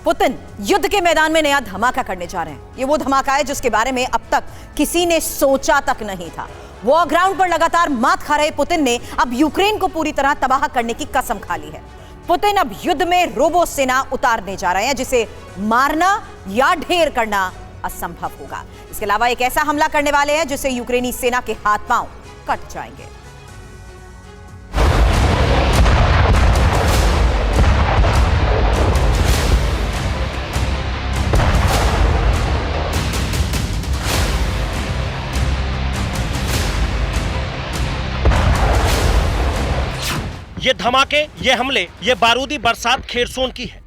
Putin युद्ध के मैदान में नया धमाका करने जा रहे हैं। ये वो धमाका है जिसके बारे में अब तक किसी ने सोचा तक नहीं था। वॉर ग्राउंड पर लगातार मात खा रहे पुतिन ने अब यूक्रेन को पूरी तरह तबाह करने की कसम खा ली है। पुतिन अब युद्ध में रोबो सेना उतारने जा रहे हैं जिसे मारना या ढेर करना असंभव होगा। इसके अलावा एक ऐसा हमला करने वाले हैं जिससे यूक्रेनी सेना के हाथ पांव कट जाएंगे। ये धमाके, ये हमले, ये बारूदी बरसात खेरसोन की है।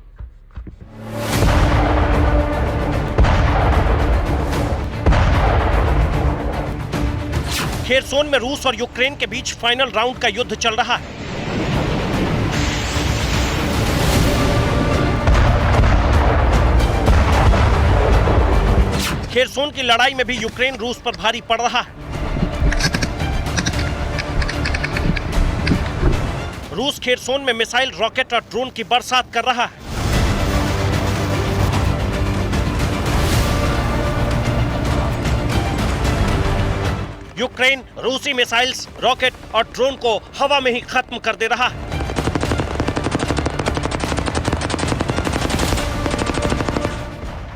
खेरसोन में रूस और यूक्रेन के बीच फाइनल राउंड का युद्ध चल रहा है। खेरसोन की लड़ाई में भी यूक्रेन रूस पर भारी पड़ रहा है। रूस खेरसोन में मिसाइल, रॉकेट और ड्रोन की बरसात कर रहा है। यूक्रेन रूसी मिसाइल्स, रॉकेट और ड्रोन को हवा में ही खत्म कर दे रहा है।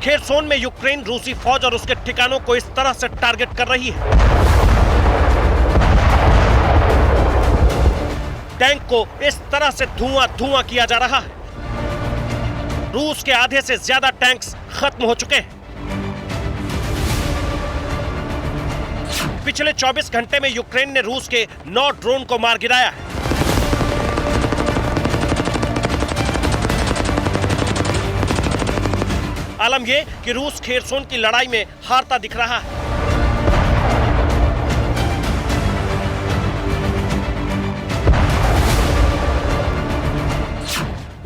खेरसोन में यूक्रेन रूसी फौज और उसके ठिकानों को इस तरह से टारगेट कर रही है। टैंक को इस तरह से धुआं किया जा रहा है। रूस के आधे से ज्यादा टैंक्स खत्म हो चुके हैं। पिछले 24 घंटे में यूक्रेन ने रूस के 9 ड्रोन को मार गिराया है। आलम यह कि रूस खेरसोन की लड़ाई में हारता दिख रहा है।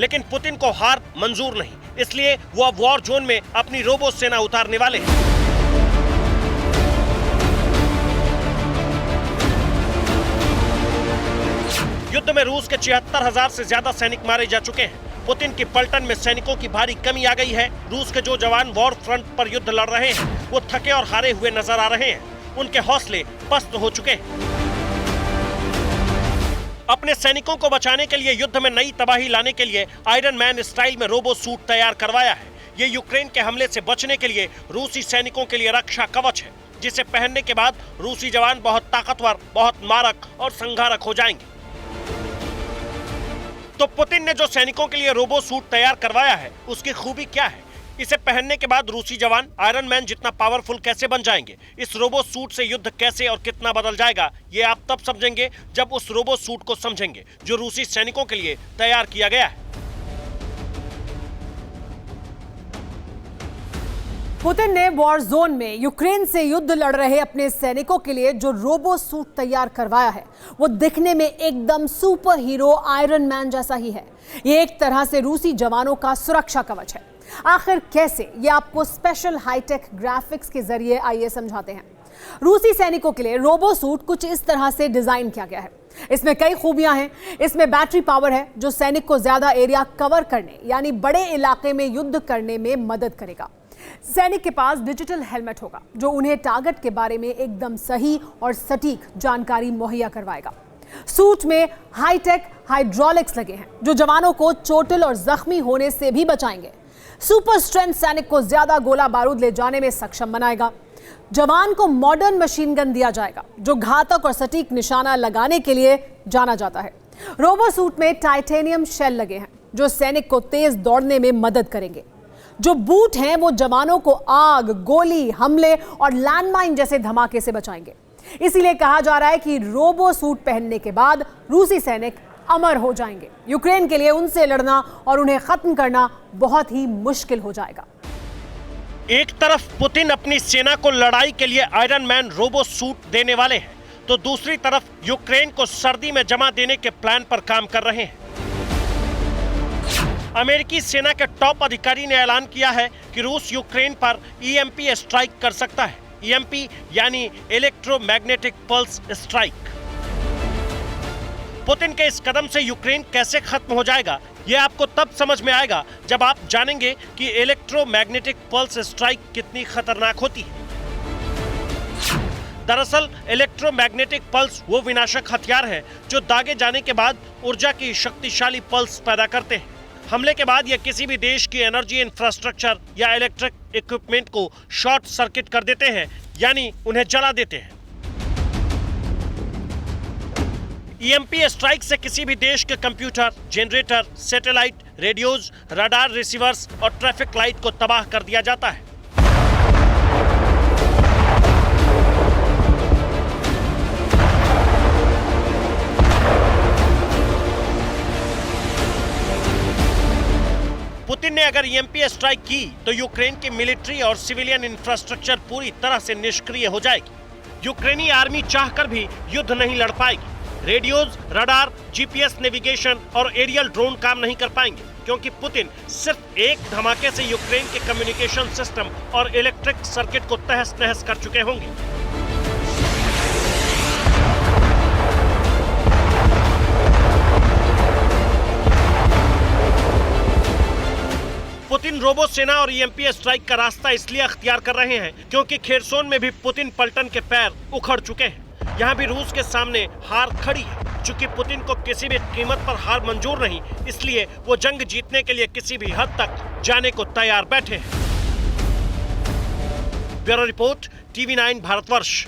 लेकिन पुतिन को हार मंजूर नहीं, इसलिए वो अब वॉर जोन में अपनी रोबो सेना उतारने वाले हैं। युद्ध में रूस के 76,000 से ज्यादा सैनिक मारे जा चुके हैं। पुतिन की पलटन में सैनिकों की भारी कमी आ गई है। रूस के जो जवान वॉर फ्रंट पर युद्ध लड़ रहे हैं वो थके और हारे हुए नजर आ रहे हैं। उनके हौसले पस्त हो चुके हैं। अपने सैनिकों को बचाने के लिए युद्ध में नई तबाही लाने के लिए आयरन मैन स्टाइल में रोबो सूट तैयार करवाया है। ये यूक्रेन के हमले से बचने के लिए रूसी सैनिकों के लिए रक्षा कवच है, जिसे पहनने के बाद रूसी जवान बहुत ताकतवर, बहुत मारक और संघारक हो जाएंगे। तो पुतिन ने जो सैनिकों के लिए रोबो सूट तैयार करवाया है उसकी खूबी क्या है? इसे पहनने के बाद रूसी जवान आयरन मैन जितना पावरफुल कैसे बन जाएंगे? इस रोबो सूट से युद्ध कैसे और कितना बदल जाएगा, ये आप तब समझेंगे जब उस रोबो सूट को समझेंगे जो रूसी सैनिकों के लिए तैयार किया गया है। पुतिन ने वॉर जोन में यूक्रेन से युद्ध लड़ रहे अपने सैनिकों के लिए जो रोबो सूट तैयार करवाया है वो दिखने में एकदम सुपर हीरो आयरन मैन जैसा ही है। ये एक तरह से रूसी जवानों का सुरक्षा कवच है। आखिर कैसे, ये आपको स्पेशल हाईटेक ग्राफिक्स के जरिए आइए समझाते हैं। रूसी सैनिकों के लिए रोबो सूट कुछ इस तरह से डिजाइन किया गया है। इसमें कई खूबियां हैं। इसमें बैटरी पावर है जो सैनिक को ज्यादा एरिया कवर करने यानी बड़े इलाके में युद्ध करने में मदद करेगा। सैनिक के पास डिजिटल हेलमेट होगा जो उन्हें टारगेट के बारे में एकदम सही और सटीक जानकारी मुहैया करवाएगा। सूट में हाईटेक हाइड्रोलिक्स लगे हैं जो जवानों को चोटिल और जख्मी होने से भी बचाएंगे। सुपर स्ट्रेंथ सैनिक को ज्यादा गोला बारूद ले जाने में सक्षम बनाएगा। जवान को मॉडर्न मशीन गन दिया जाएगा जो घातक और सटीक निशाना लगाने के लिए जाना जाता है। रोबो सूट में टाइटेनियम शेल लगे हैं जो सैनिक को तेज दौड़ने में मदद करेंगे। जो बूट हैं वो जवानों को आग, गोली, हमले और लैंडमाइन जैसे धमाके से बचाएंगे। इसीलिए कहा जा रहा है कि रोबो सूट पहनने के बाद रूसी सैनिक अमर हो जाएंगे। यूक्रेन के लिए उनसे लड़ना और उन्हें खत्म करना बहुत ही मुश्किल हो जाएगा। एक तरफ पुतिन अपनी सेना को लड़ाई के लिए आयरन मैन रोबो सूट देने वाले हैं, तो दूसरी तरफ यूक्रेन को सर्दी में जमा देने के प्लान पर काम कर रहे हैं। अमेरिकी सेना के टॉप अधिकारी ने ऐलान किया है कि रूस यूक्रेन पर ईएमपी स्ट्राइक कर सकता है। ईएमपी यानी इलेक्ट्रोमैग्नेटिक पल्स स्ट्राइक। पुतिन के इस कदम से यूक्रेन कैसे खत्म हो जाएगा, ये आपको तब समझ में आएगा जब आप जानेंगे कि इलेक्ट्रोमैग्नेटिक पल्स स्ट्राइक कितनी खतरनाक होती है। दरअसल इलेक्ट्रोमैग्नेटिक पल्स वो विनाशक हथियार है जो दागे जाने के बाद ऊर्जा की शक्तिशाली पल्स पैदा करते हैं। हमले के बाद ये किसी भी देश की एनर्जी इंफ्रास्ट्रक्चर या इलेक्ट्रिक इक्विपमेंट को शॉर्ट सर्किट कर देते हैं, यानी उन्हें जला देते हैं। ईएमपी स्ट्राइक से किसी भी देश के computer, generator, satellite, radios, radar receivers और ट्रैफिक लाइट को तबाह कर दिया जाता है। पुतिन ने अगर ईएमपी स्ट्राइक की तो यूक्रेन की मिलिट्री और सिविलियन इंफ्रास्ट्रक्चर पूरी तरह से निष्क्रिय हो जाएगी। यूक्रेनी आर्मी चाहकर भी युद्ध नहीं लड़ पाएगी। रेडियोज, रडार, जीपीएस नेविगेशन और एरियल ड्रोन काम नहीं कर पाएंगे, क्योंकि पुतिन सिर्फ एक धमाके से यूक्रेन के कम्युनिकेशन सिस्टम और इलेक्ट्रिक सर्किट को तहस नहस कर चुके होंगे। पुतिन रोबो सेना और ईएमपी स्ट्राइक का रास्ता इसलिए अख्तियार कर रहे हैं क्योंकि खेरसोन में भी पुतिन पलटन के पैर उखड़ चुके हैं। यहाँ भी रूस के सामने हार खड़ी है। चूंकि पुतिन को किसी भी कीमत पर हार मंजूर नहीं, इसलिए वो जंग जीतने के लिए किसी भी हद तक जाने को तैयार बैठे हैं। Bureau report, TV9 Bharatvarsh.